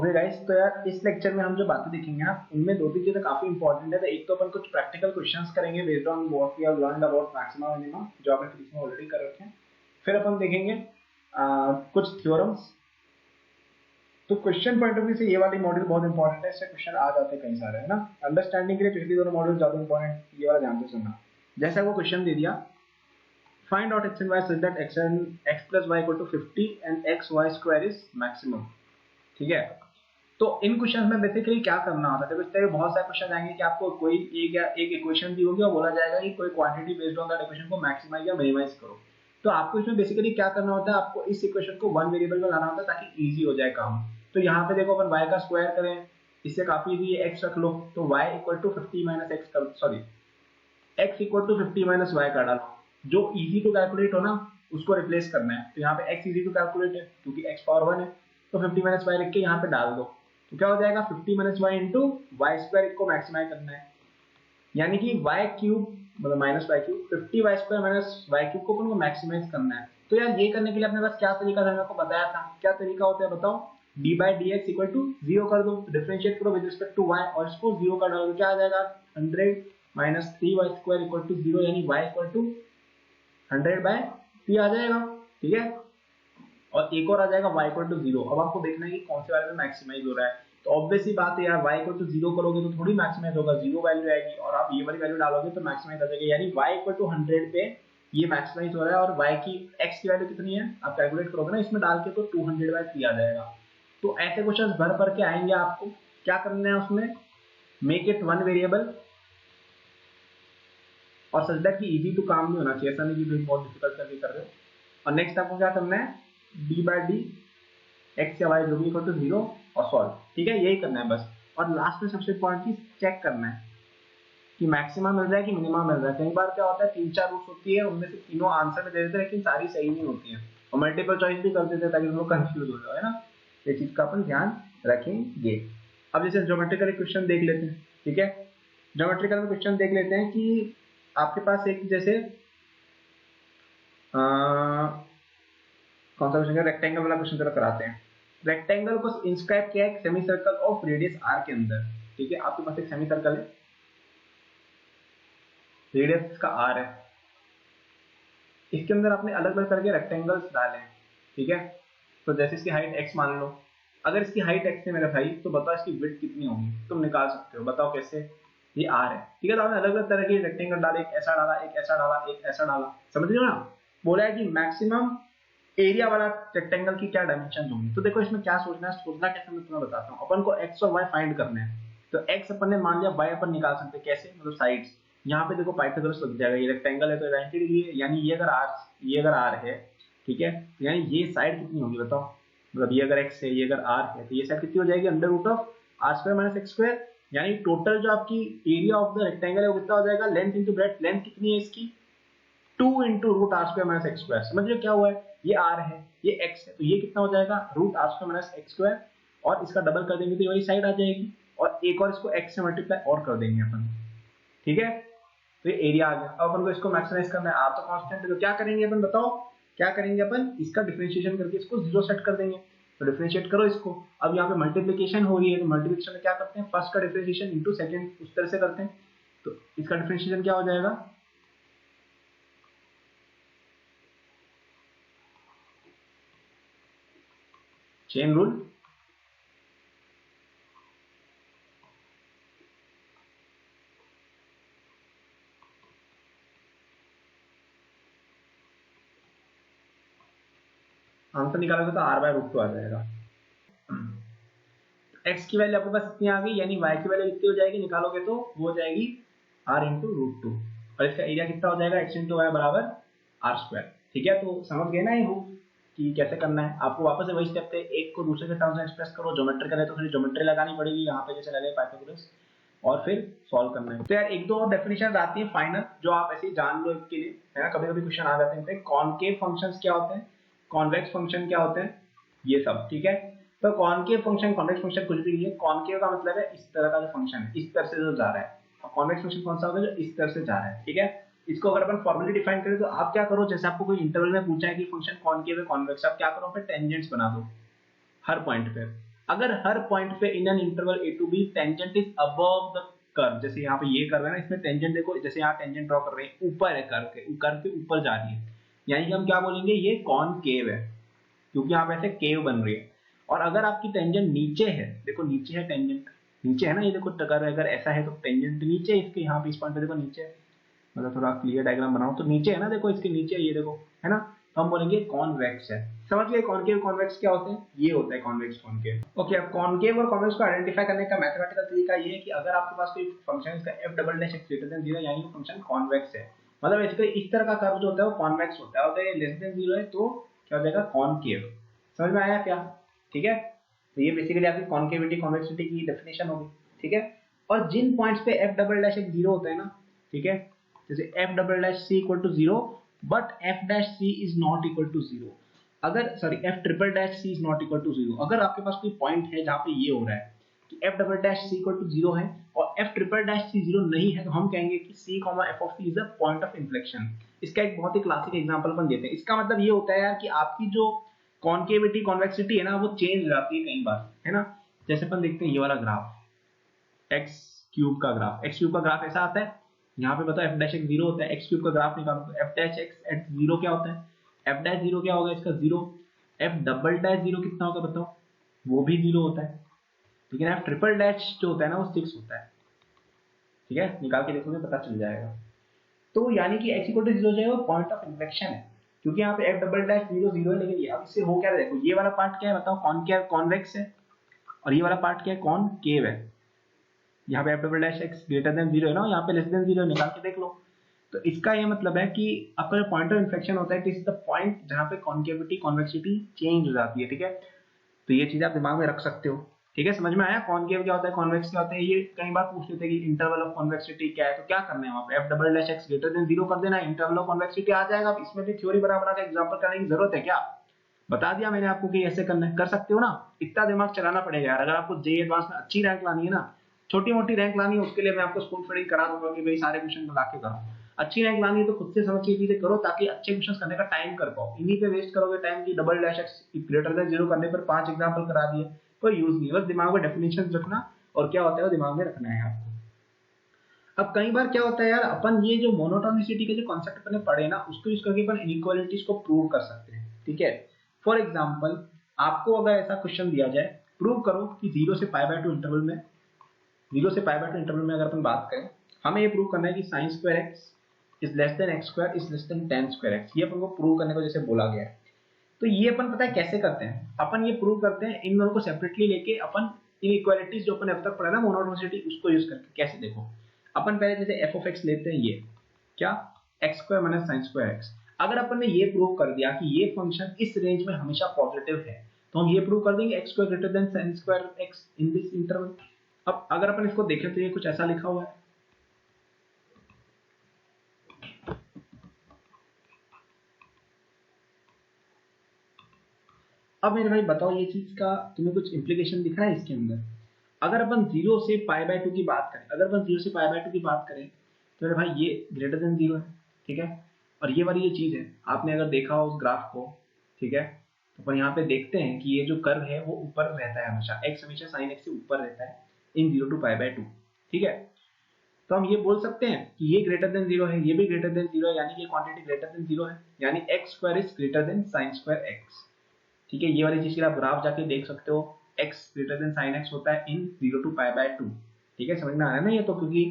Okay guys, तो यार इस लेक्चर में हम जो बातें देखेंगे ना उनमें दो तीन चीजें काफी इंपॉर्टेंट है। तो एक तो अपन कुछ प्रैक्टिकल क्वेश्चंस करेंगे based on what we have learned about maxima minima, जो आपने फिजिक्स में ऑलरेडी कर रखे हैं। फिर अपन देखेंगे कुछ थ्योरम्स। तो क्वेश्चन पॉइंट ऑफ व्यू से ये वाली मॉड्यूल बहुत इंपॉर्टेंट है, इससे क्वेश्चन आ जाते हैं कई सारे, है ना। अंडरस्टैंडिंग के लिए पिछली दोनों मॉड्यूल ज्यादा इंपॉर्टेंट, ये वाला ध्यान से सुनना। जैसा वो क्वेश्चन दे दिया, find out x and y such that x plus y equal to 50 and x y square is maximum। ठीक है, तो इन क्वेश्चन में बेसिकली क्या करना होता है, देखो इस बहुत सारे क्वेश्चन आएंगे कि आपको कोई एक इक्वेशन दी होगी और बोला जाएगा कि कोई quantity based on that equation को मैक्सिमाइज या मिनिमाइज करो। तो आपको इसमें बेसिकली क्या करना होता है, आपको इस इक्वेशन को वन वेरिएबल में लाना होता है ताकि इजी हो जाए काम। तो यहाँ पे देखो अपन y का स्क्वायर करें, इससे काफी इजी है, x रख लो तो y equal to 50 minus x कर, sorry x equal to 50 minus y का डालो, जो इजी टू कैलकुलेट हो ना उसको रिप्लेस करना है। तो यहाँ पे x इजी टू कैलकुलेट है क्योंकि x पावर 1 है, तो 50 माइनस वाई रख के यहाँ पे डाल दो, तो क्या हो जाएगा 50 minus y into y square को मैक्सिमाइज करना है, यानी कि वाई क्यूब मतलब minus y cube 50 y square minus y cube को अपन को मैक्सिमाइज करना है। तो यार ये करने के लिए अपने पास क्या तरीका था, मैंने आपको बताया था। क्या तरीका होता है बताओ, d by d x equal to zero कर दो, डिफरेंशिएट करो विद रिस्पेक्ट टू वाई और इसको जीरो कर डालो, क्या आ जाएगा 100 minus 3 y square equal to zero, यानी वाई इक्वल टू 100 बाय 3 आ जाएगा। ठीक है, और एक और आ जाएगा y इक्वल टू 0। अब आपको देखना है कि कौन से वाले में मैक्सिमाइज हो रहा है। तो ऑब्वियस ही बात है यार, y इक्वल टू 0 करोगे तो थोड़ी मैक्सिमाइज होगा, 0 वैल्यू आएगी और आप ये वाली वैल्यू डालोगे तो मैक्सिमाइज आ जाएगा, यानी y इक्वल टू 100 पे ये मैक्सिमाइज हो रहा है। और y की x की वैल्यू कितनी है आप कैलकुलेट करोगे ना इसमें डाल के, तो 200 बाय 3 आ जाएगा। तो ऐसे क्वेश्चन भर भर के आएंगे, आपको क्या करना है उसमें, मेक इट वन वेरिएबल और सच दैट कि इजी टू काम नहीं होना चाहिए, ऐसा नहीं कि बहुत डिफिकल्ट करके कर रहे हो। और नेक्स्ट आपको क्या करना है, डी बाई डी एक्स या वाई जो भी इक्वल टू 0 और सॉल्व। ठीक है, यही करना है बस। और लास्ट में सबसे इंपॉर्टेंट चीज चेक करना है कि मैक्सिमम मिल रहा है कि मिनिमम मिल रहा है। कई बार क्या होता है 3-4 रूट्स होती है, उनमें से तीनों आंसर में दे देते हैं लेकिन सारी सही नहीं होती है, और मल्टीपल चॉइस भी कर देते हैं ताकि लोग कंफ्यूज हो जाए, है ना। ये चीज का अपन ध्यान रखेंगे। अब जैसे ज्योमेट्रिकल क्वेश्चन देख लेते हैं। ठीक है, ज्योमेट्रिकल में क्वेश्चन देख लेते हैं कि आपके पास एक जैसे कौन सा क्वेश्चन है, रेक्टेंगल वाला क्वेश्चन जरा कराते हैं। रेक्टेंगल को इंस्क्राइब किया है एक semi circle of radius r के अंदर। ठीक है, आपके पास एक सेमी सर्कल है, रेडियस का आर है, इसके अंदर आपने अलग अलग तरह के रेक्टेंगल्स डाले हैं। ठीक है, तो जैसे इसकी हाइट x मान लो, अगर इसकी हाइट x है मेरे भाई, तो बताओ इसकी विड्थ कितनी होगी, तुम निकाल सकते हो, बताओ कैसे। ये r है। ठीक है, तो आपने अलग अलग तरह के रेक्टेंगल डाले, एक ऐसा डाला, एक ऐसा डाला, एक ऐसा डाला, समझ रहे हो ना। बोला है कि मैक्सिमम एरिया वाला रेक्टेंगल की क्या डायमेंशन होंगी। तो देखो इसमें क्या सोचना है, सोचना कैसे मैं तुम्हें बताता हूँ। अपन को x और y फाइंड करने हैं, तो x अपन ने मान लिया, y अपन निकाल सकते हैं कैसे, मतलब साइड्स। यहाँ पे देखो पाइथागोरस लग जाएगा, ये रेक्टेंगल है तो 90 डिग्री है, यानी ये अगर r है, ठीक है, यानी ये साइड कितनी होगी बताओ, मतलब ये अगर x है, ये अगर r है, तो ये साइड कितनी हो जाएगी, under root of r square minus x square, यानी टोटल जो आपकी एरिया ऑफ द रेक्टेंगल है वो कितना हो जाएगा, लेंथ इंटू ब्रेड्थ। लेंथ कितनी है इसकी 2 into root r square minus x square. समझ रहे हो क्या हुआ है, ये r है ये x है, तो ये कितना हो जाएगा root r square minus x square, और इसका डबल कर देंगे तो वही साइड आ जाएगी, और एक और इसको x से मल्टीप्लाई और कर देंगे अपन। ठीक है, तो ये एरिया आ गया। अब अपन को इसको मैक्सिमाइज करना है, r तो कांस्टेंट है, तो क्या करेंगे अपन बताओ, क्या करेंगे अपन, इसका डिफरेंशिएशन करके इसको 0 सेट कर देंगे। तो डिफरेंशिएट करो इसको। अब यहाँ पे मल्टीप्लिकेशन हो रही है, तो मल्टीप्लिकेशन में क्या करते हैं, फर्स्ट का डिफरेंशिएशन इनटू सेकंड, उस तरह से करते हैं। तो इसका डिफरेंशिएशन क्या हो जाएगा, चेन रूल। आंसर निकालोगे तो r बाय रूट 2 आ जाएगा। x की वैल्यू आपके पास इतनी आ गई, यानी y की वैल्यू कितनी हो जाएगी, निकालोगे तो वो हो जाएगी r इंटू रूट 2, और इसका एरिया कितना हो जाएगा, x इंटू वाई बराबर r स्क्वायर। ठीक है, तो समझ गए ना ये रूल कि कैसे करना है। आपको वापस से वही स्टेप पे एक को दूसरे के टर्म्स में एक्सप्रेस करो, ज्योमेट्री करे तो फिर ज्योमेट्री लगानी पड़ेगी यहाँ पे जैसे लगे पाइथागोरस, और फिर सॉल्व करना है। तो यार एक दो और डेफिनेशन आती है फाइनल, जो आप ऐसे ही जान लो इसके लिए, है ना। कभी कभी क्वेश्चन आ जाते हैं, कॉनकेव फंक्शंस क्या होते हैं, कॉन्वेक्स फंक्शन क्या होते हैं, ये सब। ठीक है, तो कॉनकेव फंक्शन कॉन्वेक्स फंक्शन कुछ भी नहीं है। कॉनकेव का मतलब है इस तरह का जो फंक्शन है, इस तरह से जो जा रहा है, और कॉन्वेक्स फंक्शन कौन सा होगा, जो इस तरह से जा रहा है। ठीक है, इसको अगर अपन फॉर्मली डिफाइन करें तो आप क्या करो, जैसे आपको कोई इंटरवल में पूछा है कि फंक्शन कॉनकेव है कॉन्वेक्स, आप क्या करो, फिर टेंजेंट्स बना दो हर पॉइंट पे। अगर हर पॉइंट पे in an interval a to b tangent is above the curve, जैसे यहाँ पे ये कर्व है ना, इसमें टेंजेंट देखो, जैसे यहाँ टेंजेंट ड्रॉ कर रहे हैं, ऊपर है कर्व के ऊपर जा रही है, यानी कि हम क्या बोलेंगे, ये कॉनकेव है, क्योंकि यहाँ पे ऐसे केव बन रही है। और अगर आपकी टेंजेंट नीचे है, देखो नीचे है टेंजेंट, नीचे है ना, ये देखो अगर ऐसा है तो टेंजेंट नीचे है इसके, यहाँ पे इस पॉइंट पे देखो नीचे है, मतलब थोड़ा क्लियर डायग्राम बनाओ तो नीचे है ना, देखो इसके नीचे ये देखो, है ना, तो हम बोलेंगे कॉन्वेक्स है। समझ गए कॉनकेव कॉन्वेक्स क्या होते हैं, ये होता है कॉन्वेक्स कॉनकेव। ओके, अब कॉनकेव और कॉन्वेक्स को आइडेंटिफाई करने का मैथमेटिकल तरीका ये है कि अगर आपके पास कोई फंक्शन इसका f double dash x greater than 0 यानी वो फंक्शन कॉन्वेक्स है, मतलब इसका इस तरह का कर्व जो होता है वो कॉन्वेक्स होता है, और अगर ये लेस देन 0 है तो क्या हो जाएगा, कॉनकेव। समझ में आया क्या, ठीक है, तो ये बेसिकली आपकी कॉनकेविटी कॉन्वेक्सिटी की डेफिनेशन होगी, ठीक है। और जिन पॉइंट्स पे f डबल डैश x 0 होता है ना, ठीक है, जैसे f double dash c equal to 0 but f dash c is not equal to 0, अगर sorry f triple dash c is not equal to 0, अगर आपके पास कोई पॉइंट है जहां पे ये हो रहा है कि f double dash c equal to 0 है और f ट्रिपल डैश c 0 नहीं है, तो हम कहेंगे कि c, f of c is a point of inflection. इसका एक बहुत ही क्लासिक एग्जांपल अपन देते हैं। इसका मतलब ये होता है यार कि आपकी जो कॉनकेविटी कॉन्वेक्सिटी है ना वो चेंज हो जाती है कई बार, है ना। जैसे अपन देखते हैं ये वाला ग्राफ एक्स क्यूब का ग्राफ, एक्स क्यूब का ग्राफ ऐसा आता है, यहाँ पे बताओ f डैश x 0 होता है, एक्स क्यूब का ग्राफ निकालो तो f डैश x एट 0 क्या होता है, f डैश 0 क्या होगा इसका 0, f डबल डैश 0 कितना होगा बताओ, वो भी 0 होता है, लेकिन f ट्रिपल डैश जो होता है ना वो 6 होता है, ठीक है, निकाल के देखोगे पता चल जाएगा। तो यानी कि x इक्वल टू 0 जो है वो पॉइंट ऑफ इन्फ्लेक्शन है, क्योंकि यहाँ पे f डबल डैश 0 0 है, लेकिन ये अब इससे हो क्या रहा है, देखो ये वाला पार्ट क्या है बताओ, कॉनकेव कॉन्वेक्स है, और ये वाला पार्ट क्या है, कॉनकेव है। यहाँ पे f double dash x greater than 0 है ना, यहाँ पे लेस देन 0 निकाल के देख लो। तो इसका ये मतलब है कि आपका जो पॉइंट ऑफ इन्फ्लेक्शन होता है, दिस इज द पॉइंट जहाँ पे कॉन्केविटी कॉन्वेक्सिटी चेंज हो जाती है, ठीक है। तो ये चीज आप दिमाग में रख सकते हो, ठीक है। समझ में आया कॉनकेव क्या होता है, कॉन्वेक्स क्या होता है, ये कई बार पूछ लेते हैं कि इंटरवल ऑफ कॉन्वेक्सिटी क्या है, तो क्या करना है वहाँ पे f double dash x greater than 0 कर देना, इंटरवल ऑफ कॉन्वेक्सिटी आ जाएगा। अब इसमें भी थ्योरी बराबर का एग्जांपल करने की जरूरत है क्या, बता दिया मैंने आपको कि ऐसे करना है, कर सकते हो ना, इतना दिमाग चलाना पड़ेगा यार। अगर आपको जेईई एडवांस में अच्छी रैंक लानी है ना, छोटी मोटी रैंक लानी है उसके लिए मैं आपको स्कूल फीडिंग करा दूंगा कि भाई सारे क्वेश्चन बना के करो। अच्छी रैंक लानी है तो खुद से समझ के चीजें करो ताकि अच्छे क्वेश्चन करने का टाइम कर पाओ। इन्हीं पे वेस्ट करोगे टाइम की double dash x greater than 0 करने पर 5 एग्जांपल करा दिए, कोई यूज नहीं। बस दिमाग में डेफिनेशन रखना और क्या होता है वो दिमाग में रखना है आपको। अब कई बार क्या होता है यार, अपन ये जो मोनोटोनिसिटी के जो कॉन्सेप्ट अपने पढ़े ना उसको यूज करके अपन इनइक्वालिटीज को प्रूव कर सकते हैं, ठीक है। फॉर एग्जांपल आपको अगर ऐसा क्वेश्चन दिया जाए, प्रूव करो कि 0 से π/2 इंटरवल में, 0 से π/2 इंटरवल में अगर अपन बात करें, हमें ये प्रूव करना है कि sin square x is less than x square is less than tan square x, ये अपन को प्रूव करने को जैसे बोला गया है। तो ये अपन पता है कैसे करते हैं, अपन ये प्रूव करते हैं इन दोनों को सेपरेटली लेके, अपन इनइक्वालिटीज जो अपन अब तक पढ़ा ना मोनोटोनिसिटी उसको यूज करके। कैसे देखो, अपन पहले जैसे f ऑफ x लेते हैं, ये क्या x square minus sin square x। अगर अपन ने ये प्रूव कर दिया कि ये फंक्शन इस रेंज में हमेशा पॉजिटिव है, तो हम ये प्रूव कर देंगे x square greater than sin square x in this interval. अब अगर अपन इसको देखें तो ये कुछ ऐसा लिखा हुआ है, अब मेरे भाई बताओ ये चीज का तुम्हें कुछ इंप्लीकेशन दिख रहा है इसके अंदर। अगर अपन 0 से π/2 की बात करें, अगर अपन 0 से π/2 की बात करें तो मेरे भाई ये ग्रेटर देन 0 है, ठीक है। और ये वाली ये चीज है, आपने अगर देखा हो उस ग्राफ को, ठीक है, तो अपन यहाँ पे देखते हैं कि ये जो कर्व है वो ऊपर रहता है हमेशा, x हमेशा sin x से ऊपर रहता है इन 0 to π/2, ठीक है। तो हम ये बोल सकते हैं कि ये ग्रेटर देन 0 है, ये भी ग्रेटर देन 0 है, यानी कि क्वांटिटी ग्रेटर देन 0 है, यानी x square is greater then sin square x, ठीक है। ये वाली चीज की आप ग्राफ जाके देख सकते हो, x greater than sin x होता है इन 0 to π/2, ठीक है। समझ में आ रहा है ना ये, तो क्योंकि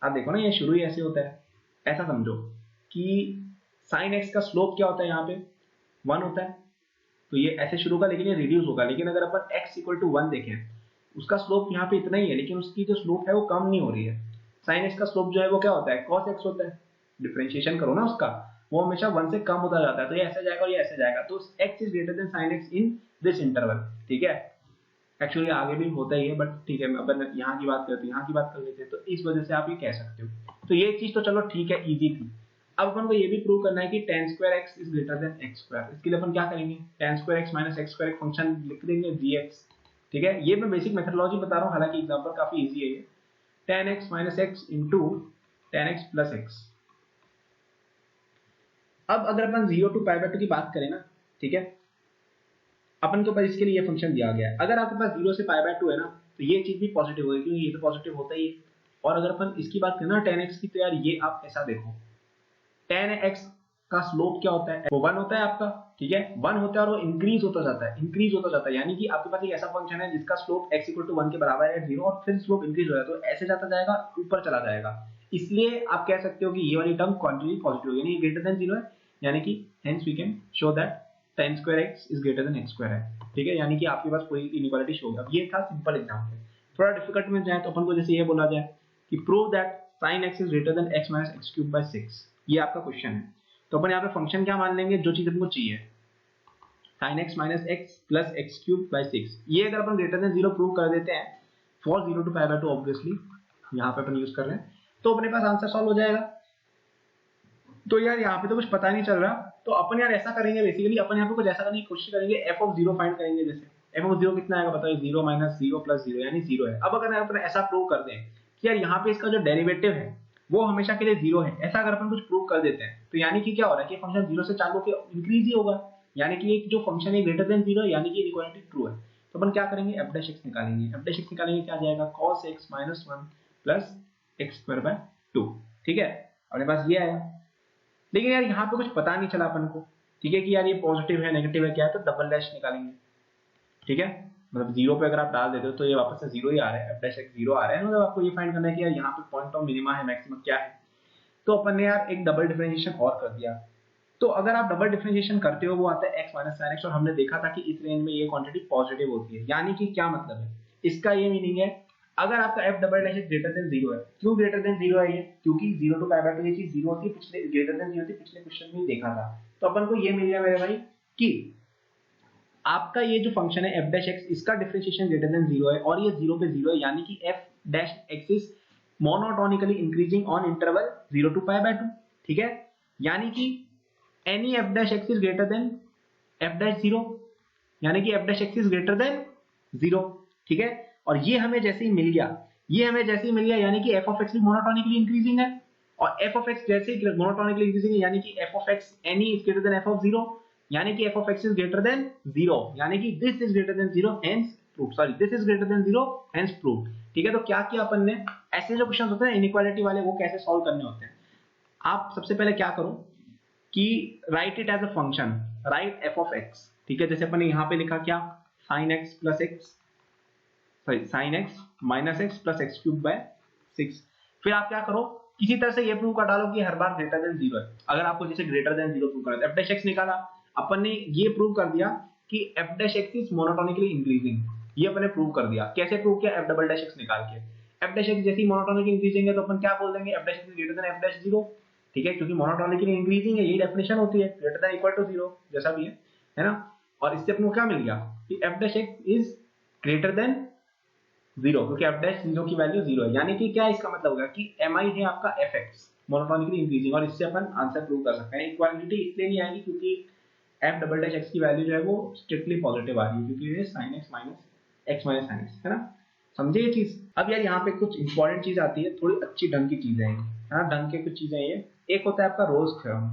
आप देखो ना ये शुरू ही ऐसे होता है, ऐसा समझो कि sin x का स्लोप क्या होता है यहाँ पे 1 होता है, तो ये ऐसे शुरू का, लेकिन ये रिड्यूस होगा। लेकिन अगर अपन x इक्वल टू 1 देखें, उसका स्लोप यहाँ पे इतना ही है, लेकिन उसकी जो स्लोप है वो कम नहीं हो रही है। sin x का स्लोप जो है वो क्या होता है cos x होता है, डिफरेंशिएशन करो ना उसका, वो हमेशा 1 से कम होता जाता है, तो ये ऐसे जाएगा और ये ऐसे जाएगा, तो x is greater then sin x in this interval, ठीक है। एक्चुअली आगे भी होता ही है, बट ठीक है अपन यहाँ की बात करते हैं, यहाँ की बात कर लेते हैं, तो इस वजह से आप ये कह सकते हो। तो ये चीज तो चलो ठीक है, इजी थी। अब अपन को ये भी प्रूव करना है कि tan square x is greater then x square. इसके लिए अपन क्या करेंगे, tan square x minus x square एक फंक्शन लिख देंगे gx, ठीक है। ये मैं बेसिक मेथडोलॉजी बता रहा हूँ, हालांकि एग्जांपल काफी इजी है ये, tan x minus x into tan x plus x। अब अगर अपन 0 to π/2 की बात करें ना, ठीक है, अपन के ऊपर इसके लिए ये फंक्शन दिया गया है। अगर आपके पास 0 से π/2 है ना, तो ये चीज भी पॉजिटिव होगी, क्योंकि ये तो पॉजिटिव होता ही है। और अगर अपन इसकी बात करें ना 10x की, तो यार ये आप ऐसा देखो, 10x का स्लोप क्या होता है, वो 1 होता है आपका, ठीक है, 1 होता है और वो इंक्रीज होता जाता है, इंक्रीज होता जाता है, यानी कि आपके पास एक ऐसा फंक्शन है जिसका स्लोप x = 1 के बराबर है 0, और फिर स्लोप इंक्रीज हो जाता है, तो ऐसे जाता जाएगा, ऊपर चला जाएगा। इसलिए आप कह सकते हो कि ये वाली टर्म क्वांटिटी पॉजिटिव, यानी ग्रेटर देन 0 है, यानी कि hence we can show that tan² x > x² है, ठीक है, यानी कि आपके पास कोई इनइक्वालिटी शो होगा। अब ये था सिंपल एग्जांपल। थोड़ा डिफिकल्ट में जाए तो अपन को जैसे ये बोला जाए कि prove that sin x > x - x³/6, ये आपका क्वेश्चन है। तो अपन यहाँ पे फंक्शन क्या मान लेंगे, जो चीज हमको चाहिए, sin x - x + x³/6। ये अगर अपन ग्रेटर देन 0 प्रूव कर देते हैं फॉर 0 to π/2, ऑब्वियसली यहाँ पे अपन यूज कर रहे हैं, तो अपने पास आंसर सॉल्व हो जाएगा। तो यार यहाँ पे तो कुछ पता नहीं चल रहा, तो अपन यार ऐसा करेंगे, बेसिकली अपन यहाँ पे कुछ ऐसा करने की कोशिश करेंगे, f फाइंड करेंगे। जैसे f कितना आएगा बताइए, 0 - 0 + 0 यानी 0 है। अब अगर अपन ऐसा प्रूव कर दें कि यार यहाँ पे इसका जो डेरिवेटिव है वो हमेशा के लिए 0 है, ऐसा अगर अपन कुछ प्रूव कर देते हैं, तो यानी कि क्या हो रहा है कि फंक्शन 0 से चालू होकर इंक्रीज ही होगा, यानी कि एक जो फंक्शन है ग्रेटर देन 0, यानी कि इनइक्वालिटी ट्रू है। तो अपन क्या करेंगे, f' निकालेंगे। f' निकालेंगे, क्या आ जाएगा, cos x - 1 + x²/2, ठीक है, अपने पास ये आया। लेकिन यार यहाँ पे कुछ पता नहीं चला अपन को, ठीक है, कि यार ये पॉजिटिव है नेगेटिव है क्या है, तो डबल डैश निकालेंगे, ठीक है, मतलब 0 पे अगर आप डाल देते हो तो ये वापस से 0 ही आ रहा है, f' 0 आ रहा है, मतलब आपको ये फाइंड करना है कि यार यहाँ पे पॉइंट ऑफ मिनिमा है, मैक्सिमम क्या है। तो अपन ने यार एक डबल डिफरेंशिएशन और कर दिया। तो अगर आप डबल डिफरेंशिएशन करते हो, वो आता है x - sin x, और हमने देखा था कि इस रेंज में ये क्वांटिटी पॉजिटिव होती है, यानी कि क्या मतलब है इसका, ये मीनिंग है अगर आपका f" ग्रेटर देन 0 है। क्यों ग्रेटर देन 0 है ये, क्योंकि 0 to π/2 ये चीज 0 होती है, पिछले ग्रेटर देन 0 थी, पिछले क्वेश्चन में देखा था। तो अपन को ये मिल गया मेरे भाई कि आपका ये जो फंक्शन है f', इसका डिफरेंशिएशन ग्रेटर देन 0 है, और ये 0 पे 0 है, यानी कि f' is monotonically increasing on interval 0 to π/2, ठीक है, यानी कि any f' is greater then f'0, यानी कि f' इज ग्रेटर देन 0, ठीक है। और ये हमें जैसे ही मिल गया, यानी कि f भी मोनोटोनिकली इंक्रीजिंग है, और f जैसे ही मोनोटोनिकली इंक्रीजिंग है, यानी कि f any is greater then f, यानी कि f इज ग्रेटर देन 0, यानी कि this is greater than 0, hence prove, sorry this is greater than 0, hence prove, ठीक है। तो क्या किया अपन ने, ऐसे जो क्वेश्चन होते हैं इनइक्वालिटी वाले, वो कैसे सॉल्व करने होते हैं, आप सबसे पहले क्या करो कि write it as a function, write f, ठीक है, जैसे अपन ने यहाँ पे लिखा क्या, sin x - x + x³/6। फिर आप क्या करो, किसी तरह से ये प्रूव कर डालो कि हर बार ग्रेटर देन 0 है। अगर आपको जैसे ग्रेटर देन 0 प्रूव करना है, f' निकाला, अपन ने ये प्रूव कर दिया कि f' इज मोनोटोनिकली इंक्रीजिंग, ये अपने प्रूव कर दिया। कैसे प्रूव किया, f" निकाल के, f' जैसे मोनोटोनिकली इंक्रीजिंग है, तो अपन क्या बोल देंगे, f' is greater then f'0, ठीक है, क्योंकि मोनोटोनिकली इंक्रीजिंग है, यही डेफिनेशन होती है, ग्रेटर देन इक्वल टू 0, जैसा भी है ना। और इससे अपने को क्या मिल गया कि f' इज ग्रेटर देन 0, क्योंकि f' की वैल्यू 0 है, यानी कि क्या इसका मतलब होगा कि mi है आपका fx मोनोटोनिकली इंक्रीजिंग, और इससे अपन आंसर प्रूव कर सकते हैं। इक्वालिटी इसलिए नहीं आएगी क्योंकि f" की वैल्यू जो है वो स्ट्रिक्टली पॉजिटिव आ रही है, क्योंकि ये sin x - x - sin x है ना, समझे ये चीज। अब यार यहाँ पे कुछ इंपॉर्टेंट चीज आती है, थोड़ी अच्छी ढंग की चीजें हैं, है ना, ढंग के कुछ चीजें ये। एक होता है आपका रोल्स थ्योरम,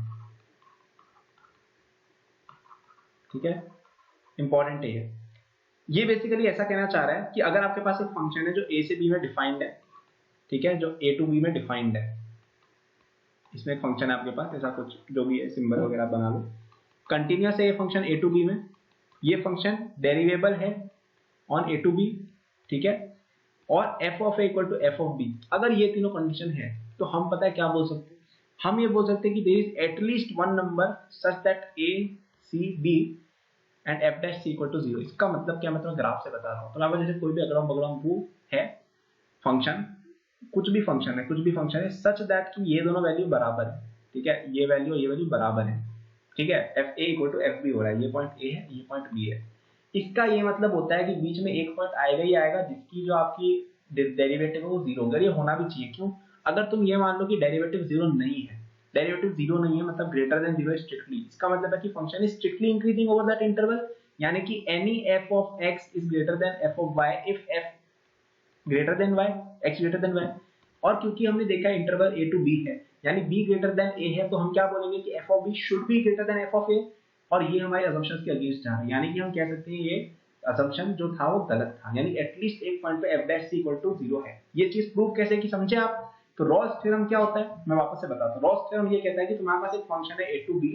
ठीक है, इंपॉर्टेंट है ये बेसिकली ऐसा कहना चाह रहा है कि अगर आपके पास एक फंक्शन है जो a से b में डिफाइंड है, ठीक है, जो a to b में डिफाइंड है, इसमें एक फंक्शन है आपके पास ऐसा कुछ, जो भी है सिंबल वगैरह बना लो, कंटिन्यूअस है ये फंक्शन a to b में, ये फंक्शन डेरिवेबल है ऑन a to b, ठीक है, और f of a = f of b। अगर ये तीनों कंडीशन है तो हम पता है क्या बोल सकते हैं, हम ये बोल सकते हैं कि there is at least one number such that a c b and f' = 0। इसका मतलब क्या, मतलब ग्राफ से बता रहा हूँ। तो आपको जैसे कोई भी अगड़म बगड़म वो है फंक्शन, कुछ भी फंक्शन है सच दैट कि ये दोनों वैल्यू बराबर है, ठीक है, ये वैल्यू बराबर है, ठीक है, fa = fb हो रहा है, ये पॉइंट a है, ये पॉइंट b है। इसका ये मतलब होता है कि बीच में एक पॉइंट आएगा ही आएगा जिसकी जो आपकी डेरिवेटिव है वो 0 होगा। ये होना भी चाहिए, क्यों, अगर तुम ये मान लो कि डेरिवेटिव 0 नहीं है, मतलब ग्रेटर देन 0 स्ट्रिक्टली, इसका मतलब है कि function is strictly increasing over that interval, यानी कि any f of x is greater then f of y if f greater than y, x greater than y। और क्योंकि हमने देखा इंटरवल a to b है, यानी b ग्रेटर देन a है, तो हम क्या बोलेंगे कि f of b should be greater than f of a। और ये हमारे assumptions के अगेंस्ट जा रहा है, यानी कि हम कह सकते हैं ये assumption जो था वो गलत था, यानी एटलीस्ट एक पॉइंट पे f dash c equal to 0 है। ये चीज प्रूव कैसे की समझे आप? तो रॉल्स थ्योरम क्या होता है मैं वापस से बताता हूँ। रॉल्स थ्योरम ये कहता है कि तुम्हारे पास एक फंक्शन है a to b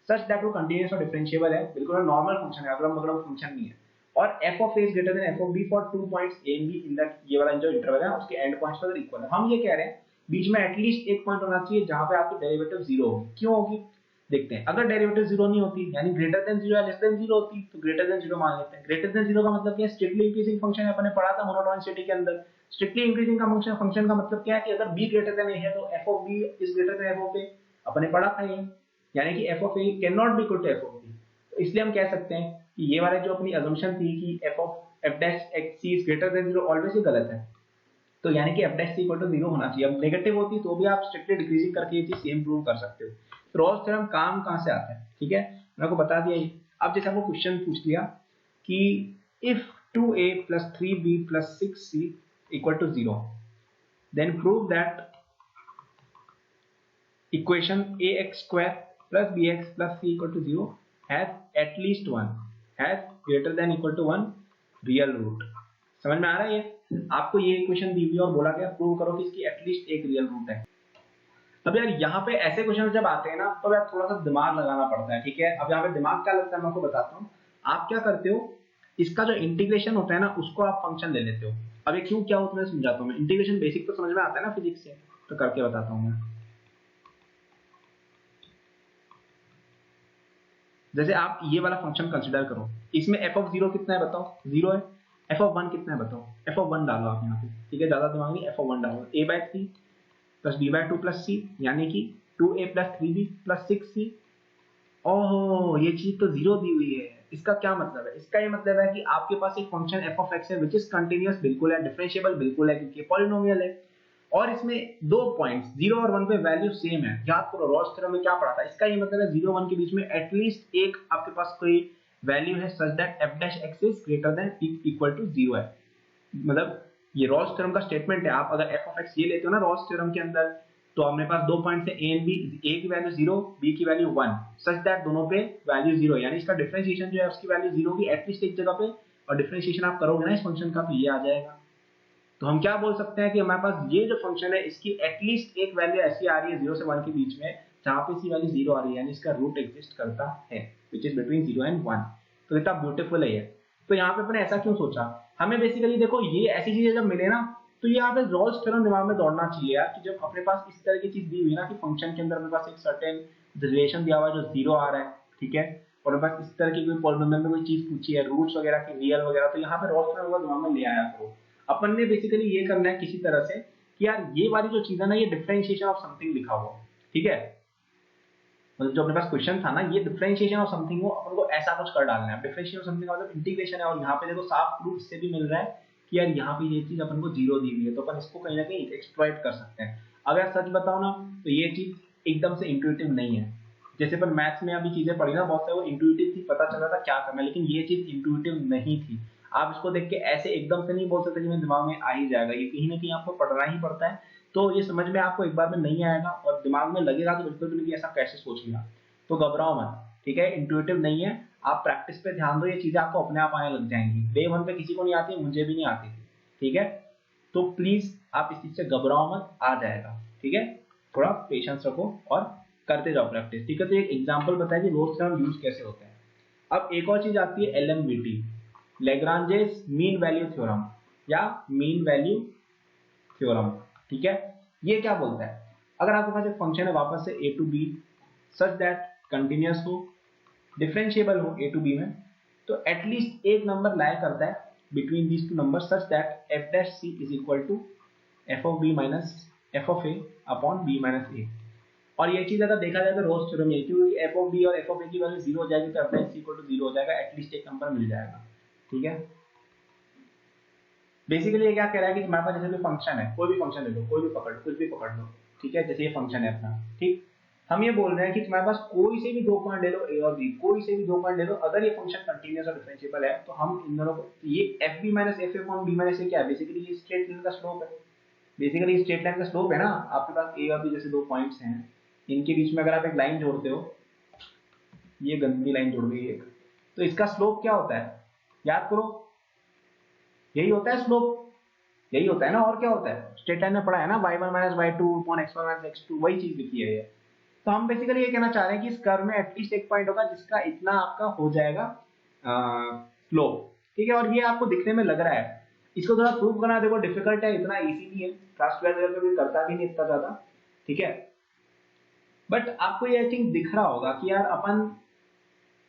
such that वो कंटीन्यूअस और डिफरेंशिएबल है, बिल्कुल नॉर्मल फंक्शन है, अगर मतलब फंक्शन नहीं है, और f of a is greater than f of b for 2 points a and b in that ये वाला जो इंटरवल है उसके एंड पॉइंट्स पर इक्वल है। हम ये कह रहे हैं बीच में एटलीस्ट एक पॉइंट होना चाहिए जहां पे आपकी डेरिवेटिव 0 होगी। क्यों होगी देखते हैं। अगर डेरिवेटिव 0 नहीं होती यानी ग्रेटर देन 0 या लेस देन 0 होती तो ग्रेटर देन 0 मान लेते हैं। ग्रेटर देन 0 का मतलब क्या है? स्ट्रिक्टली इंक्रीजिंग फंक्शन है, अपने पढ़ा था मोनोटोनिसिटी के अंदर। स्ट्रिक्टली इंक्रीजिंग का फंक्शन का मतलब क्या है कि अगर b ग्रेटर देन a है तो f of b is greater then f of a, अपने पढ़ा था ये, यानी कि f of a can not be equal to f of b। तो इसलिए हम कह सकते हैं कि ये वाला जो अपनी assumption थी कि f dash x c is greater than 0 always ही गलत है। तो यानी कि f dash c equal to 0 होना चाहिए। अब नेगेटिव होती तो भी आप स्ट्रिक्टली डिक्रीजिंग करके ये चीज सेम प्रूव कर सकते हो। तो रॉल्स थ्योरम काम कहां से आता है? ठीक है, मैंने आपको बता दिया ये। अब जैसे आपको क्वेश्चन पूछ लिया कि if 2a plus 3b plus 6c equal to 0 then prove that equation ax square plus bx plus c equal to 0 has at least one has greater than equal to 1 real root. समझ में आ रहा है ये? आपको ये equation दी हुई और बोला गया प्रूव करो कि इसकी एटलीस्ट एक रियल रूट है। अब यार यहाँ पे ऐसे क्वेश्चन जब आते हैं ना तो यार थोड़ा सा दिमाग लगाना पड़ता है। ठीक है, अब यहाँ पे दिमाग क्या लगता है मैं आपको बताता हूँ। आप क्या करते हो, इसका जो इंटीग्रेशन होता है ना उसको आप फंक्शन ले लेते हो। अब ये क्यों क्या होता है मैं समझाता हूँ। इंटीग्रेशन बेसिक तो समझ में आता है ना फिजिक्स से, तो करके बताता हूँ मैं। जैसे आप ये वाला फंक्शन कंसिडर करो, इसमें f of 0 कितना है बताओ? 0 है। f of 1 कितना है बताओ? f of 1 डालो आप यहाँ पे। ठीक है, ज्यादा दिमाग नहीं, f of 1 डालो। a by 3 plus b by 2 plus c यानी कि 2a plus 3b plus 6c। ओह ये चीज तो 0 दी हुई है। इसका क्या मतलब है? इसका ये मतलब है कि आपके पास एक फंक्शन f of x है विच इज कंटिन्यूअस बिल्कुल है, डिफरेंशिएबल बिल्कुल है क्योंकि पॉलिनोमियल है, और इसमें दो पॉइंट्स 0 और 1 पे वैल्यू सेम है। याद करो रॉल्स थ्योरम में क्या पढ़ा था। इसका ये मतलब है 0 1 के बीच में एटलीस्ट एक आपके पास कोई वैल्यू है such that f dash x is greater than equal to 0 है। मतलब ये रॉल्स थ्योरम का स्टेटमेंट है। आप अगर f of x ये लेते हो ना रॉल्स थ्योरम के अंदर, तो हमारे पास दो पॉइंट्स है a एंड b, a की वैल्यू 0 b की वैल्यू 1 सच दैट दोनों पे वैल्यू 0 यानी इसका डिफरेंशिएशन जो है उसकी वैल्यू 0 की एटलीस्ट एक जगह पे, और डिफरेंशिएशन आप करोगे ना इस फंक्शन का तो ये आ जाएगा। तो हम क्या बोल सकते हैं कि हमारे पास ये जो फंक्शन है इसकी एटलीस्ट एक वैल्यू ऐसी आ रही है 0 से 1 के बीच में जहां पे इसकी वैल्यू 0 आ रही है, यानी इसका रूट एग्जिस्ट करता है विच इज बिटवीन 0 एंड 1। तो इतना ब्यूटीफुल है ये। तो यहाँ पे अपने ऐसा क्यों सोचा? हमें बेसिकली देखो ये ऐसी चीजें जब मिले ना तो ये यहाँ पे रॉल्स थ्योरम दिमाग में दौड़ना चाहिए यार, कि जब अपने पास इस तरह की चीज दी हुई ना कि फंक्शन के अंदर अपने पास एक सर्टेन रिलेशन दिया हुआ है जो 0 आ रहा है, ठीक है, और अपने पास इस तरह की कोई पॉलिनोमियल में कोई चीज पूछी है रूट्स वगैरह की रियल वगैरह, तो यहाँ पे रॉल्स थ्योरम दिमाग में ले आया करो। अपन ने बेसिकली ये करना है किसी तरह से कि यार ये वाली जो चीज है ना ये डिफरेंशिएशन ऑफ समथिंग लिखा हुआ, ठीक है, मतलब जो अपने पास क्वेश्चन था ना ये डिफरेंशिएशन ऑफ समथिंग को अपन को ऐसा कुछ कर डालना है। डिफरेंशिएशन ऑफ समथिंग मतलब इंटीग्रेशन है, और यहाँ पे देखो साफ प्रूफ इससे भी मिल रहा है कि यार यहाँ पे ये चीज अपन को 0 दी हुई है, तो अपन इसको कहीं ना कहीं एक्सप्लॉइट कर सकते हैं। अगर सच बताओ ना तो ये चीज एकदम से इंट्यूटिव नहीं है। जैसे अपन मैथ्स में अभी चीजें पढ़ी ना बहुत सारी वो इंट्यूटिव थी, पता चल रहा था क्या करना है, लेकिन ये चीज इंट्यूटिव नहीं थी। आप इसको देख के ऐसे एकदम से नहीं बोल सकते कि मेरे दिमाग में आ ही जाएगा, ये कहीं ना कहीं आपको पढ़ना ही पड़ता है। तो ये समझ में आपको एक बार में नहीं आएगा और दिमाग में लगेगा तो बिल्कुल भी नहीं कि ऐसा कैसे सोच लिया, तो घबराओ मत, ठीक है, इंट्यूटिव नहीं है। आप प्रैक्टिस पे ध्यान दो, ये चीजें आपको अपने आप आने लग जाएंगी। डे 1 पे किसी को नहीं आती, मुझे भी नहीं आती थी, ठीक है, तो प्लीज आप इस चीज से घबराओ मत, आ जाएगा, ठीक है, थोड़ा पेशेंस रखो और करते जाओ प्रैक्टिस, ठीक है। तो एक एग्जांपल बताया कि रोल्स थ्योरम यूज कैसे होते हैं। अब एक और चीज आती है एलएमवीटी, लैग्रांजेस मीन वैल्यू थ्योरम या मीन वैल्यू थ्योरम, ठीक है। ये क्या बोलता है, अगर आपके पास एक फंक्शन है वापस से a to b such that continuous हो, डिफरेंशिएबल हो a टू b में, तो एटलीस्ट एक नंबर लाई करता है between these two number such that f dash c is equal to f of b minus f of a upon b minus a। और ये चीज अगर देखा जाए तो रोल्स थ्योरम है, क्योंकि f ऑफ b और f ऑफ a की वैल्यू 0 हो जाएगी तो f dash c equal to 0 हो जाएगा, एटलीस्ट एक नंबर मिल जाएगा, ठीक है। बेसिकली ये क्या कह रहा है कि तुम्हारे पास जैसे भी फंक्शन है, कोई भी फंक्शन ले लो, कोई भी पकड़ लो, कुछ भी पकड़ लो, ठीक है, जैसे ये फंक्शन है अपना, ठीक, हम ये बोल रहे हैं कि तुम्हारे पास कोई से भी दो पॉइंट ले लो a और b, कोई से भी दो पॉइंट ले लो, अगर ये फंक्शन कंटीन्यूअस और डिफरेंशिएबल है तो हम इन दोनों को, ये fb minus fa upon b minus a क्या है, बेसिकली ये स्ट्रेट लाइन का स्लोप है। बेसिकली स्ट्रेट लाइन का स्लोप है ना, आपके पास a और b जैसे दो पॉइंट्स हैं, इनके बीच में अगर आप एक लाइन जोड़ते हो ये गंदी लाइन जुड़ गई एक। तो इसका स्लोप क्या होता है, याद करो, यही होता है स्लोप, यही होता है ना, और क्या होता है, स्ट्रेट लाइन में पढ़ा है ना, y1 minus y2 upon x1 minus x2, वही चीज लिखी है ये। तो हम बेसिकली ये कहना चाह रहे हैं कि इस कर्व में एटलीस्ट एक पॉइंट होगा जिसका इतना आपका हो जाएगा स्लोप, ठीक है। और ये आपको दिखने में लग रहा है, इसको थोड़ा प्रूव करना देखो डिफिकल्ट है, इतना इजी नहीं है, क्लास 12 में भी करता भी नहीं इतना ज्यादा, ठीक है। बट आपको ये आई थिंक दिख रहा होगा कि यार अपन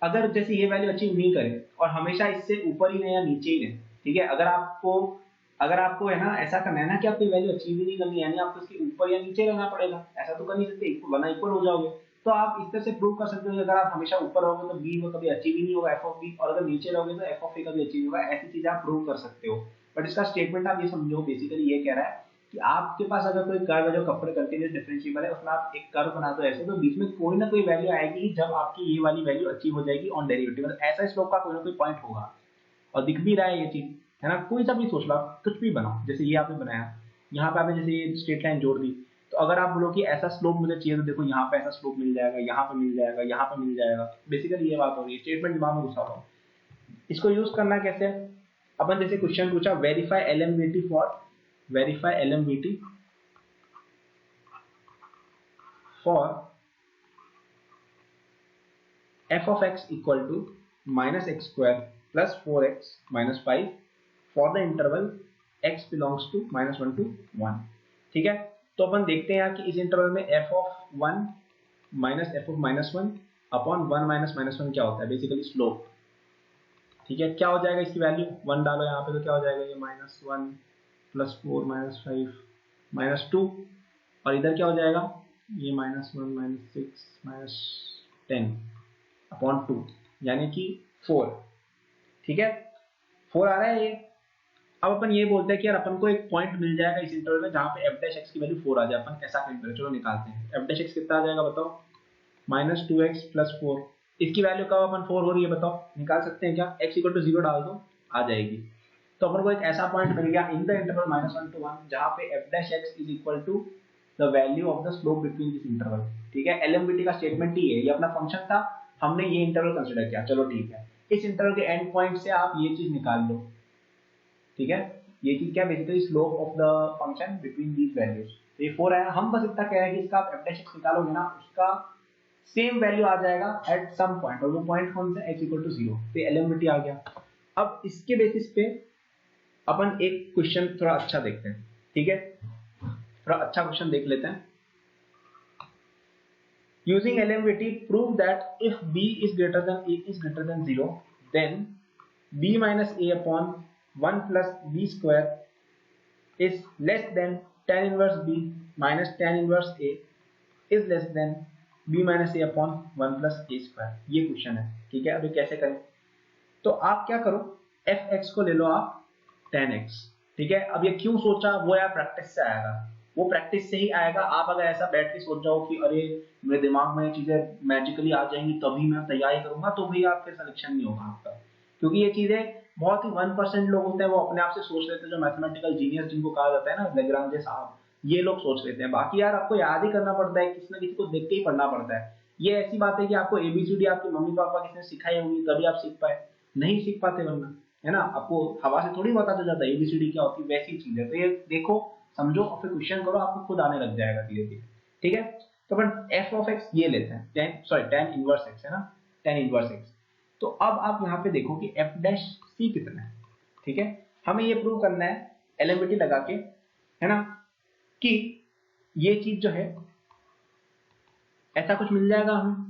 अगर जैसे ये वैल्यू अचीव नहीं करे और हमेशा इससे ऊपर ही रहे या नीचे ही रहे, ठीक है, अगर आपको है ना ऐसा करना है ना कि आपकी वैल्यू अचीव ही नहीं करनी है, यानी आपको इसके ऊपर या नीचे रहना पड़ेगा, ऐसा तो कर नहीं सकते, वरना इक्वल हो जाओगे। तो आप इस तरह से प्रूव कर सकते हो कि अगर आप हमेशा ऊपर रहोगे तो बी कभी अचीव ही नहीं होगा एफ ऑफ बी, और अगर नीचे रहोगे तो एफ ऑफ ए कभी अचीव होगा, ऐसी चीजें आप प्रूव कर सकते हो। बट इसका स्टेटमेंट आप ये समझो, बेसिकली ये कह रहा है कि आपके पास अगर कोई कर्व है जो कपड़े कंटीन्यूअस डिफरेंशिएबल है, उसमें आप एक कर्व बना दो ऐसे, तो बीच में कोई ना कोई वैल्यू आएगी जब आपकी ये वाली वैल्यू अचीव हो जाएगी ऑन डेरिवेटिव, मतलब ऐसा स्लोप का कोई ना कोई पॉइंट होगा, और दिख भी रहा है ये चीज, है ना। कोई सा भी सोच लो, कुछ भी बनाओ, जैसे ये आपने बनाया, यहाँ पे आपने जैसे ये स्ट्रेट लाइन जोड़ दी, तो अगर आप बोलो कि ऐसा स्लोप मुझे चाहिए, तो देखो यहाँ पे ऐसा स्लोप मिल जाएगा, यहाँ पे मिल जाएगा, यहाँ पे मिल जाएगा, बेसिकली ये बात हो रही है, स्टेटमेंट दिमाग में घुसा हुआ। इसको यूज करना कैसे, अपन जैसे क्वेश्चन पूछा verify LMVT for f of x equal to minus x square plus 4x minus 5 for the interval x belongs to minus 1 to 1, ठीक है। तो अपन देखते हैं कि इस इंटरवल में f of 1 minus f of minus 1 upon 1 minus minus 1 क्या होता है, बेसिकली स्लोप, ठीक है। क्या हो जाएगा, इसकी वैल्यू 1 डालो यहाँ पे, तो क्या हो जाएगा, ये माइनस 1 प्लस 4 माइनस 5 माइनस 2, और इधर क्या हो जाएगा, ये माइनस 1 माइनस 6 माइनस 10 अपॉन 2, यानी कि 4, ठीक है, 4 आ रहा है ये। अब अपन ये बोलते हैं कि यार अपन को एक पॉइंट मिल जाएगा इस इंटरवल में जहां पे f डैश x की वैल्यू 4 आ जाए, अपन ऐसा कैलकुलेट, चलो निकालते हैं, f डैश x कितना आ जाएगा बताओ, माइनस 2x प्लस 4, इसकी वैल्यू कब अपन 4 हो रही है बताओ, निकाल सकते हैं क्या, x इक्वल टू 0 डाल दो, आ जाएगी। तो अपन को एक ऐसा पॉइंट मिल गया in the interval minus 1 to 1 जहां पे f dash x is equal to the value of the slope between this interval, ठीक है। एलएमवीटी का स्टेटमेंट ही है, ये अपना फंक्शन था, हमने ये इंटरवल कंसीडर किया, चलो ठीक है। इस इंटरवल के एंड पॉइंट से आप ये चीज निकाल लो, ठीक है, ये चीज क्या, basically slope of the function between these values. तो ये 4 आया, हम बस इतना कह रहे हैं कि इसका आप f डैश x निकालोगे ना, उसका सेम वैल्यू आ जाएगा एट सम पॉइंट, और वो पॉइंट कौन सा, x इक्वल टू 0, तो एलएमवीटी आ गया। अब इसके बेसिस पे अपन एक क्वेश्चन थोड़ा अच्छा देखते हैं, ठीक है, थोड़ा अच्छा क्वेश्चन देख लेते हैं। Using LMVT, prove that if b is greater than a is greater than 0, then b minus a upon 1 plus b square is less than tan inverse b minus tan inverse a is less than b minus a upon 1 plus a square। ये question है, ठीक है। अभी कैसे करें, तो आप क्या करो, fx को ले लो आप tan x, ठीक है। अब ये क्यों सोचा, वो यार प्रैक्टिस से आएगा, वो प्रैक्टिस से ही आएगा। आप अगर ऐसा बैठ के सोच जाओ कि अरे मेरे दिमाग में ये चीजें मैजिकली आ जाएंगी तभी मैं तैयारी करूंगा, तो भी आप फिर सिलेक्शन नहीं होगा आपका, क्योंकि ये चीजें बहुत ही 1% लोग होते हैं वो अपने आप से सोच लेते हैं, जो मैथमेटिकल जीनियस जिनको कहा जाता है ना, लैग्रांज साहब, ये लोग सोच लेते हैं। बाकी यार आपको याद ही करना पड़ता है, किसी ना किसी को देख के ही पढ़ना पड़ता है। ये ऐसी बात है कि आपको एबीसीडी आपके मम्मी पापा किसी ने सिखाई होगी तभी आप सीख पाए, नहीं सीख पाते वरना, है ना, आपको हवा से थोड़ी पता चल जाता है एबीसीडी क्या होती है, वैसी चीज है। तो ये देखो समझो और फिर क्वेश्चन करो, आपको खुद आने लग जाएगा धीरे धीरे, ठीक है। तो अपन f ऑफ x ये लेते हैं, tan इनवर्स x है ना, tan इनवर्स x। तो अब आप यहाँ पे देखो कि f डैश c कितना है, ठीक है। हमें ये प्रूव करना है एलएमवीटी लगा के, है ना, कि ये चीज जो है ऐसा कुछ मिल जाएगा हमें,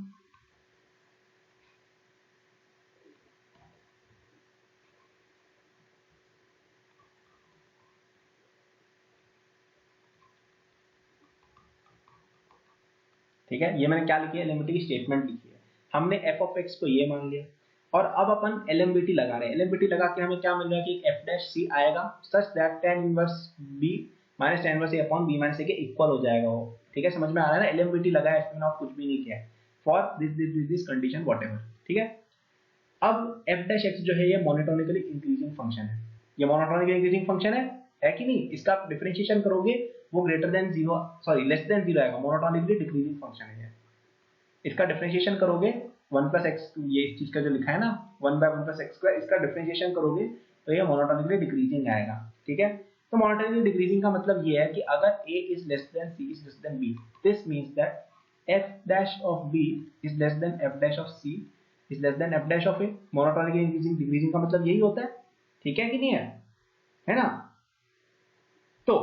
ठीक है। ये मैंने क्या लिखी है, एलएमवीटी की स्टेटमेंट लिखी है, हमने f ऑफ x को ये मान लिया, और अब अपन एलएमवीटी लगा रहे हैं। एलएमवीटी लगा के हमें क्या मिल रहा है कि f डैश c आएगा such that tan inverse b minus tan inverse a upon b minus a के इक्वल हो जाएगा वो, ठीक है। समझ में आ रहा है ना, एलएमवीटी लगा है, इसमें आप कुछ भी नहीं किया है, फॉर दिस कंडीशन व्हाटएवर, ठीक है। अब f डैश x जो है ये मोनोटोनिकली इंक्रीजिंग फंक्शन है, ये मोनोटोनिकली इंक्रीजिंग फंक्शन है कि नहीं, इसका आप डिफरेंशिएशन करोगे वो greater than 0 sorry less than 0 आएगा, मोनोटोनिकली डिक्रीजिंग फंक्शन है। इसका डिफरेंशिएशन करोगे वन प्लस एक्स, ये इस चीज का जो लिखा है ना 1/1 + x², इसका डिफरेंशिएशन करोगे तो ये मोनोटोनिकली डिक्रीजिंग आएगा। ठीक है, तो मोनोटोनिकली डिक्रीजिंग का मतलब ये है कि अगर a is less than c is less than b, this means that f dash of b is less than f dash of c is less than f dash of a। Monotonically increasing decreasing का मतलब यही होता है। ठीक है कि नहीं है ना? तो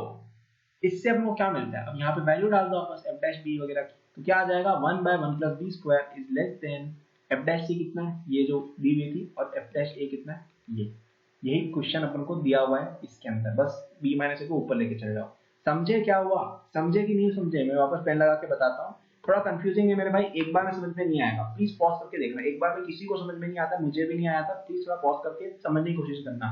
इससे हमको क्या मिलता है, अब यहाँ पे वैल्यू डाल दो आपस f dash b वगैरह की, तो क्या आ जाएगा 1/1 + b² is less than f dash c कितना है, ये जो दी हुई थी, और f dash a कितना है, ये। यही क्वेश्चन अपन को दिया हुआ है इसके अंदर, बस b - a को ऊपर लेके चले जाओ। समझे क्या हुआ? समझे कि नहीं समझे? मैं वापस पेन लगा के बताता हूँ, थोड़ा कंफ्यूजिंग है मेरे भाई, एक बार में समझ में नहीं आएगा, प्लीज पॉज करके देखना। एक बार में किसी को समझ में नहीं आता, मुझे भी नहीं आया था, प्लीज थोड़ा पॉज करके समझने की कोशिश करना।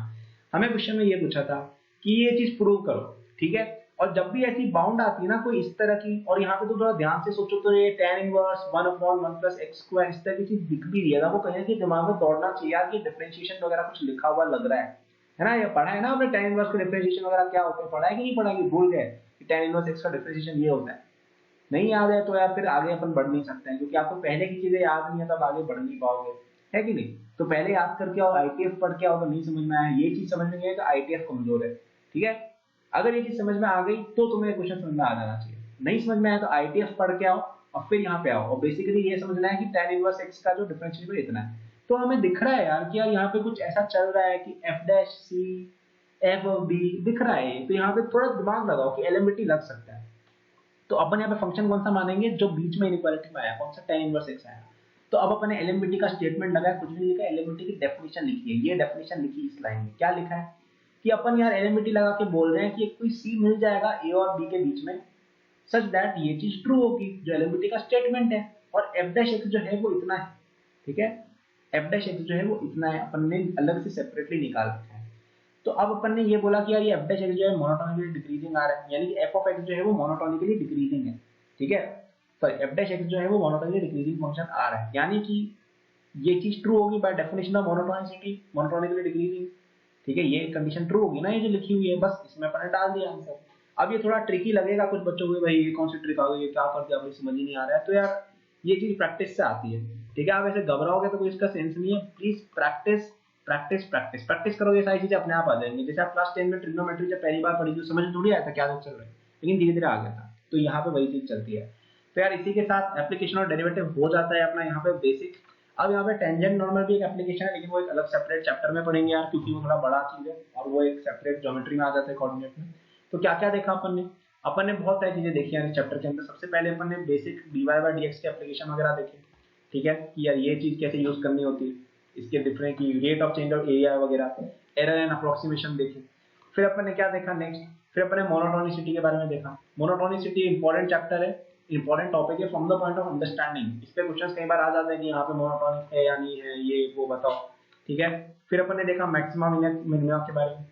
हमें क्वेश्चन में ये पूछा था कि ये चीज प्रूव करो, ठीक है, और जब भी ऐसी बाउंड आती है ना कोई इस तरह की, और यहाँ पे तो थोड़ा ध्यान से सोचो तो ये tan इनवर्स 1/1 + x² इस तरह की चीज दिख भी रही है ना, वो कहीं कि दिमाग में दौड़ना चाहिए यार कि डिफरेंशिएशन वगैरह कुछ लिखा हुआ लग रहा है ना? ये पढ़ा है ना आपने, tan इनवर्स का डिफरेंशिएशन वगैरह क्या होता है, पढ़ा है कि नहीं पढ़ा, कि भूल गए कि tan इनवर्स x का डिफरेंशिएशन ये होता है? नहीं याद है तो यार फिर आगे अपन बढ़ नहीं सकते हैं, क्योंकि आपको पहले की चीजें याद नहीं है तब आगे बढ़ नहीं पाओगे, है कि नहीं? तो पहले याद करके आओ, ITF पढ़ के आओ, तो नहीं समझ में आया, ये चीज समझ में नहीं है तो ITF कमजोर है। ठीक है, अगर ये चीज समझ में आ गई तो तुम्हें क्वेश्चन समझ में आ जाना चाहिए, नहीं समझ में आया तो ITF पढ़ के आओ और फिर यहाँ पे आओ, और बेसिकली ये समझना है कि tan इनवर्स x का जो डिफरेंशियल इतना है। तो हमें दिख रहा है यार कि यार यहाँ पे कुछ ऐसा चल रहा है कि f dash c f of b दिख रहा है, तो यहाँ पे थोड़ा दिमाग लगाओ कि एलिमिटी लग सकता है। तो अपन यहाँ पे फंक्शन कौन सा मानेंगे जो बीच में इनइक्वालिटी में आया, कौन सा, tan इनवर्स x आया। तो अब अपन ने एलिमिटी का स्टेटमेंट लगाया, कुछ भी नहीं लिखा, एलिमिटी की डेफिनेशन लिखी है, ये डेफिनेशन लिखी इस लाइन में। क्या लिखा है कि अपन यार एलिमिटी लगा के बोल रहे हैं कि कोई c मिल जाएगा a और b के बीच में, सच दैट ये चीज ट्रू होगी, जो एलिमिटी का स्टेटमेंट है, और f dash x जो है वो इतना है। ठीक है, f dash x जो है वो इतना है, अपन ने अलग से सेपरेटली निकाल रखा है। तो अब अपन ने ये बोला कि यार ये f dash x जो है मोनोटोनिकली डिक्रीजिंग आ रहा है, यानी कि f of x जो है वो मोनोटोनिकली डिक्रीजिंग है। ठीक है, सॉरी f dash x जो है वो मोनोटोनिकली डिक्रीजिंग फंक्शन आ रहा है, यानी कि ये चीज ट्रू होगी by definition of monotonicity, monotonically decreasing. ठीक है, ये कंडीशन ट्रू होगी ना, ये जो लिखी हुई है, बस इसमें अपन ने डाल दिया आंसर। अब ये थोड़ा ट्रिकी लगेगा कुछ बच्चों को, भाई ये कौन सी ट्रिक आ गई, ये क्या कर दिया भाई, समझ ही नहीं आ रहा है, तो यार ये चीज प्रैक्टिस से आती है। ठीक है, आप ऐसे घबराओगे तो कोई इसका सेंस नहीं है, please practice practice practice practice करोगे, सारी चीजें अपने आप आ जाएंगी। जैसे आप क्लास 10 में ट्रिग्नोमेट्री जब पहली बार पढ़ी तो समझ थोड़ी आया था क्या चल रहा है, लेकिन धीरे धीरे आ गया था, तो यहाँ पे वही चीज चलती है। तो यार इसी के साथ एप्लीकेशन और डेरिवेटिव हो जाता है अपना यहाँ पे बेसिक। अब यहाँ पे टेंजेंट नॉर्मल भी एक एप्लीकेशन है, लेकिन वो एक अलग सेपरेट चैप्टर में पढ़ेंगे यार, क्योंकि वो थोड़ा बड़ा चीज है और वो एक सेपरेट ज्योमेट्री में आ जाता है, कोऑर्डिनेट में। तो क्या क्या देखा अपन ने बहुत सारी चीजें देखी है इस चैप्टर के अंदर। सबसे पहले अपन ने बेसिक dy/dx के एप्लीकेशन वगैरह देखे, ठीक है, कि यार ये चीज कैसे यूज करनी होती है, इसके डिफरेंट की rate of change of area वगैरह, एरर एंड अप्रोक्सीमेशन देखे। फिर अपन ने क्या देखा नेक्स्ट, फिर अपन ने मोनोटोनिसिटी के बारे में देखा। मोनोटोनिसिटी इंपॉर्टेंट चैप्टर है, इंपॉर्टेंट टॉपिक है from the point of understanding. इस पे क्वेश्चंस कई बार आ जाते हैं कि यहाँ पे मोनोटोनिक है या नहीं है, ये वो बताओ। ठीक है, फिर अपन ने देखा मैक्सिमा मिनिमा के बारे में,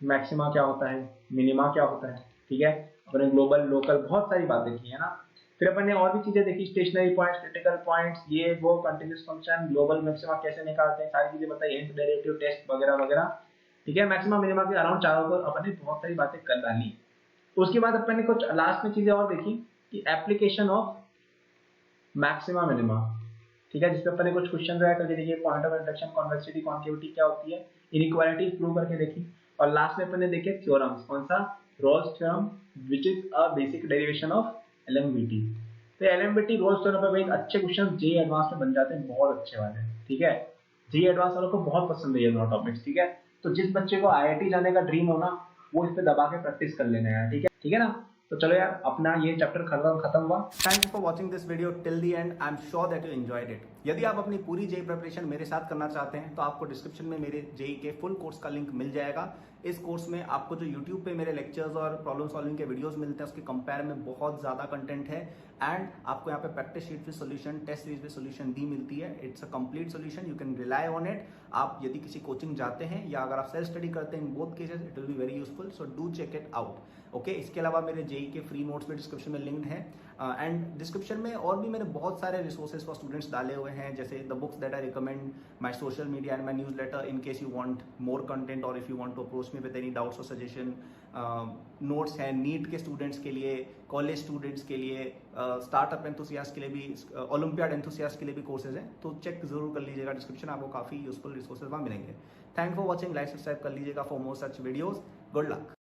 मैक्सिमा क्या होता है, मिनिमा क्या होता है। ठीक है, अपने ग्लोबल लोकल बहुत सारी बातें की है ना। फिर अपन ने और भी चीजें देखी, स्टेशनरी पॉइंट्स, क्रिटिकल पॉइंट्स, ये वो, कंटीन्यूअस फंक्शन, ग्लोबल मैक्सिमा कैसे निकालते हैं, सारी चीजें बताई, हिंट, डेरिवेटिव टेस्ट वगैरह वगैरह। ठीक है, मैक्सिमा मिनिमा के अराउंड चारों को अपन ने बहुत सारी बातें कर डाली। उसके बाद अपन ने कुछ लास्ट में चीजें और देखी कि एप्लीकेशन ऑफ मैक्सिमा मिनिमा। ठीक है, जिसपे अपन ने कुछ क्वेश्चन रहा करके देखिए, point of intersection, convexity, concavity क्या होती है, इनइक्वालिटीज प्रूव करके देखी। और लास्ट में अपन ने देखे थ्योरम्स, कौन सा, Rolle's theorem, which is a basic derivation of LMBT. तो एलएमबीटी रोल्स थ्योरम पे भाई अच्छे क्वेश्चन जे एडवांस में बन जाते हैं, बहुत अच्छे वाले। ठीक है, जे एडवांस वालों को बहुत पसंद है ये दोनों टॉपिक्स। ठीक है, तो जिस बच्चे को आईआईटी जाने का ड्रीम हो ना, वो इस पे दबा के प्रैक्टिस कर लेना है। ठीक है ना, तो चलो यार अपना ये चैप्टर खत्म हुआ। Thanks for watching this video till the and. I am sure that you enjoyed it. यदि आप अपनी पूरी जेई प्रिपरेशन मेरे साथ करना चाहते हैं तो आपको डिस्क्रिप्शन में मेरे जेई के फुल कोर्स का लिंक मिल जाएगा। इस कोर्स में आपको जो यूट्यूब पे मेरे लेक्चर्स और प्रॉब्लम सॉल्विंग के वीडियोस मिलते हैं, उसके कंपेयर में बहुत ज्यादा कंटेंट है, एंड आपको यहाँ पे practice sheet with solution, test series with solution भी मिलती है। It's a complete solution, you can rely on it. आप यदि किसी कोचिंग जाते हैं या अगर आप सेल्फ स्टडी करते हैं, in both cases it will be very useful, so do check it out. Okay, इसके अलावा मेरे जेई के फ्री नोट्स भी डिस्क्रिप्शन में लिंक्ड है, एंड डिस्क्रिप्शन में और भी मैंने बहुत सारे रिसोर्सेज फॉर स्टूडेंट्स डाले हुए हैं, जैसे the books that I recommend, my social media and my newsletter in case you want more content और if you want to approach approach me with any doubts और सजेशन। नोट्स हैं NEET के students के लिए, college students के लिए, startup enthusiast के लिए भी, ओलंपियाड एंथुसियास्ट के लिए भी कोर्सेज हैं, तो चेक जरूर कर लीजिएगा डिस्क्रिप्शन, आपको काफी यूजफुल रिसोर्सेज वहाँ मिलेंगे। Thank for watching, like subscribe कर लीजिएगा for more such videos. Good luck.